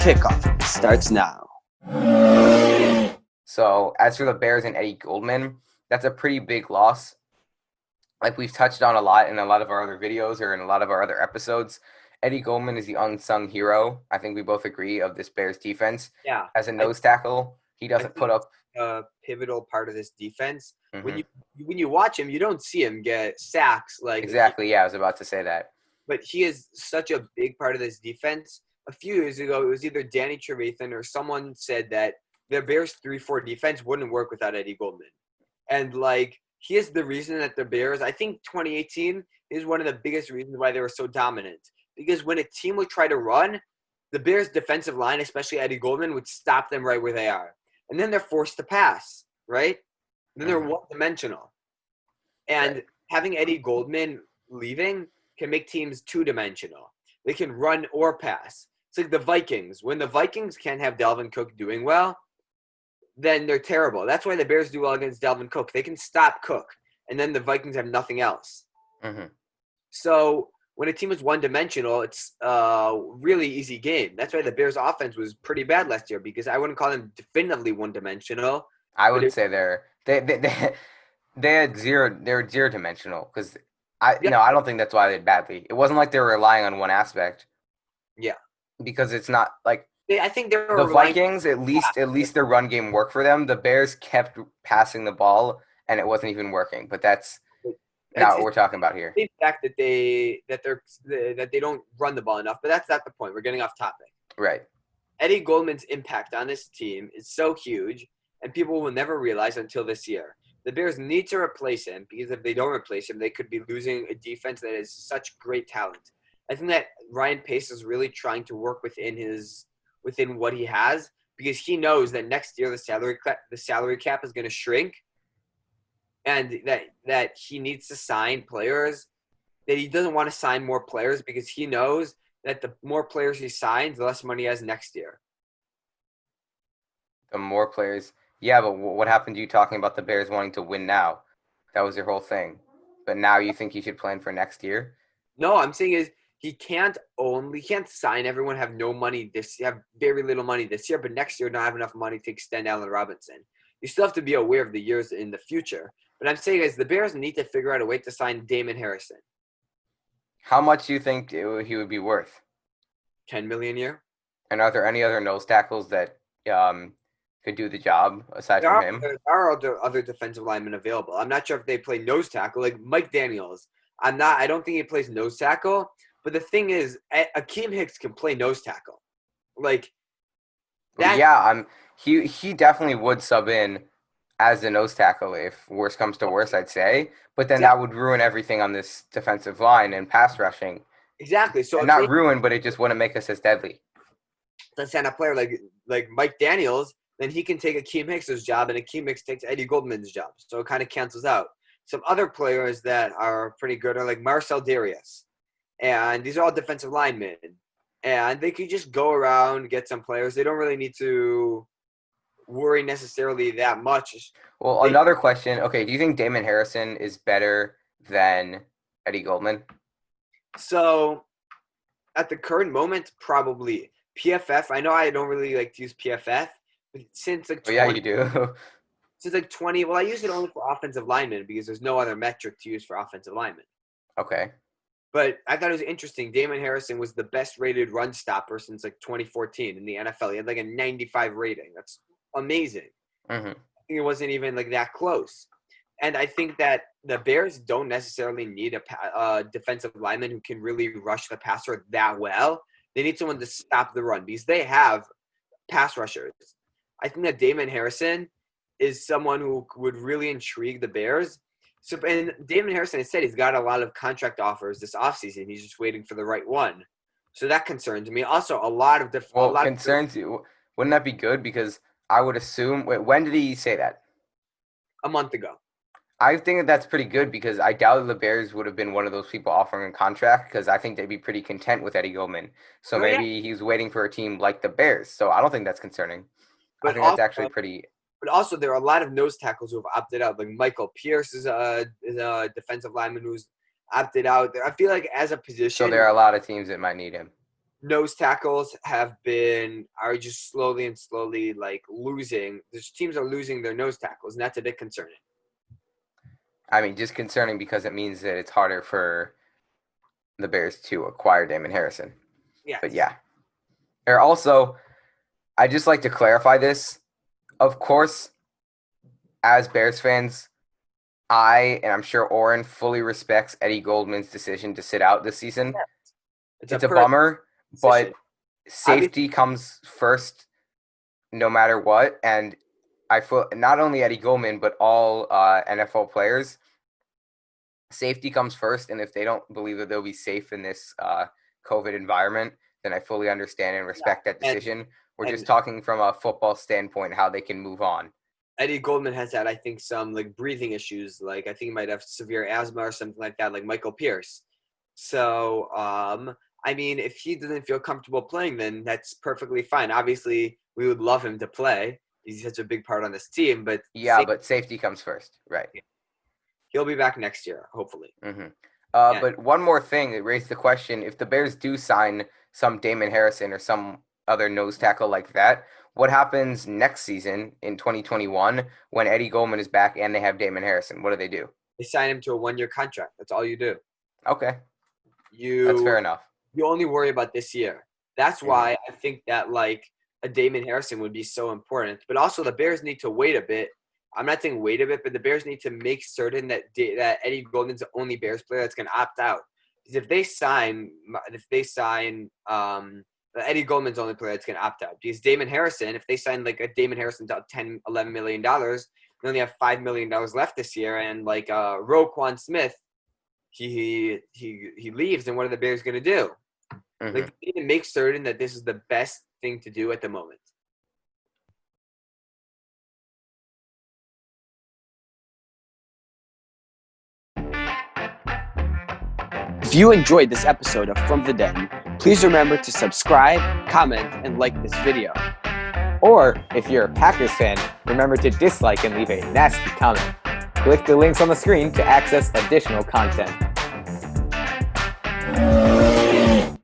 Kickoff starts now. So as for the Bears and Eddie Goldman, that's a pretty big loss. Like we've touched on a lot in a lot of our other videos or in a lot of our other episodes, Eddie Goldman is the unsung hero. I think we both agree of this Bears defense. Yeah. As a nose tackle, he doesn't put up a pivotal part of this defense. Mhm. When you watch him, you don't see him get sacks Exactly. Yeah, I was about to say that. but he is such a big part of this defense. A few years ago, it was either Danny Trevathan or someone said that the Bears 3-4 defense wouldn't work without Eddie Goldman. And he is the reason that the Bears, I think 2018 is one of the biggest reasons why they were so dominant. Because when a team would try to run, the Bears defensive line, especially Eddie Goldman, would stop them right where they are. And then they're forced to pass, right? Then they're one-dimensional. And having Eddie Goldman leaving can make teams two-dimensional. They can run or pass. It's like the Vikings. When the Vikings can't have Dalvin Cook doing well, then they're terrible. That's why the Bears do well against Dalvin Cook. They can stop Cook, and then the Vikings have nothing else. Mm-hmm. So when a team is one-dimensional, it's a really easy game. That's why the Bears' offense was pretty bad last year because I wouldn't call them definitively one-dimensional. I would say they're zero-dimensional because I don't think that's why they did badly. It wasn't like they were relying on one aspect. Yeah, because it's not like I think they were the Vikings. At least their run game worked for them. The Bears kept passing the ball and it wasn't even working. But that's not what we're talking about here. The fact that they don't run the ball enough, but that's not the point. We're getting off topic. Right. Eddie Goldman's impact on this team is so huge, and people will never realize until this year. The Bears need to replace him because if they don't replace him, they could be losing a defense that has such great talent. I think that Ryan Pace is really trying to work within what he has because he knows that next year the salary cap is going to shrink, and that he needs to sign players. That he doesn't want to sign more players because he knows that the more players he signs, the less money he has next year. The more players. Yeah, but what happened to you talking about the Bears wanting to win now? That was your whole thing. But now you think he should plan for next year? No, I'm saying is he can't sign everyone, have no money have very little money this year, but next year not have enough money to extend Allen Robinson. You still have to be aware of the years in the future. But I'm saying is the Bears need to figure out a way to sign Damon Harrison. How much do you think he would be worth? $10 million a year. And are there any other nose tackles that could do the job aside from him? There are other defensive linemen available. I'm not sure if they play nose tackle, like Mike Daniels. I don't think he plays nose tackle. But the thing is, Akeem Hicks can play nose tackle. He definitely would sub in as a nose tackle if worse comes to worse, I'd say. But then that would ruin everything on this defensive line and pass rushing. Exactly. So not ruin, but it just wouldn't make us as deadly. Let's send a player like Mike Daniels, then he can take Akeem Hicks' job, and Akeem Hicks takes Eddie Goldman's job. So it kind of cancels out. Some other players that are pretty good are like Marcel Darius. And these are all defensive linemen. And they could just go around, get some players. They don't really need to worry necessarily that much. Well, another question. Okay, do you think Damon Harrison is better than Eddie Goldman? So, at the current moment, probably. PFF, I know I don't really like to use PFF, but since yeah, you do. Since 20, well, I use it only for offensive linemen because there's no other metric to use for offensive linemen. Okay. But I thought it was interesting. Damon Harrison was the best-rated run stopper since 2014 in the NFL. He had a 95 rating. That's amazing. Mm-hmm. I think it wasn't even that close. And I think that the Bears don't necessarily need a defensive lineman who can really rush the passer that well. They need someone to stop the run because they have pass rushers. I think that Damon Harrison is someone who would really intrigue the Bears. So, and Damon Harrison has said he's got a lot of contract offers this offseason. He's just waiting for the right one. So that concerns me. Also, concerns you. Wouldn't that be good? Because I would assume. Wait, when did he say that? A month ago. I think that's pretty good because I doubt the Bears would have been one of those people offering a contract because I think they'd be pretty content with Eddie Goldman. So maybe he's waiting for a team like the Bears. So I don't think that's concerning. But I think that's actually pretty. But also, there are a lot of nose tackles who have opted out. Like Michael Pierce is a defensive lineman who's opted out. I feel like as a position. So there are a lot of teams that might need him. nose tackles are just slowly and slowly like losing. These teams are losing their nose tackles, and that's a bit concerning. I mean, just concerning because it means that it's harder for the Bears to acquire Damon Harrison. Yeah. But yeah. Or also, I just like to clarify this. Of course, as Bears fans, and I'm sure Oren fully respects Eddie Goldman's decision to sit out this season. It's a bummer, but safety comes first no matter what. And I feel not only Eddie Goldman, but all NFL players, safety comes first. And if they don't believe that they'll be safe in this COVID environment, then I fully understand and respect that decision. We're just talking from a football standpoint, how they can move on. Eddie Goldman has had, I think, some like breathing issues. Like I think he might have severe asthma or something like that, like Michael Pierce. So, I mean, if he doesn't feel comfortable playing, then that's perfectly fine. Obviously, we would love him to play. He's such a big part on this team. But but safety comes first, right? He'll be back next year, hopefully. Mm-hmm. But one more thing that raised the question: if the Bears do sign some Damon Harrison or some other nose tackle like that, what happens next season in 2021 when Eddie Goldman is back and they have Damon Harrison? What do they do? They sign him to a 1-year contract. That's all you do. Okay. That's fair enough. You only worry about this year. That's why I think that like a Damon Harrison would be so important. But also the Bears need to wait a bit. I'm not saying wait a bit, but the Bears need to make certain that Eddie Goldman's the only Bears player that's going to opt out. Because if they sign Eddie Goldman's the only player that's going to opt out. Because Damon Harrison, if they sign like a Damon Harrison to $10, $11 million, they only have $5 million left this year. And like Roquan Smith, he leaves, and what are the Bears going to do? Like, they need to make certain that this is the best thing to do at the moment. If you enjoyed this episode of From the Den, please remember to subscribe, comment, and like this video. Or, if you're a Packers fan, remember to dislike and leave a nasty comment. Click the links on the screen to access additional content.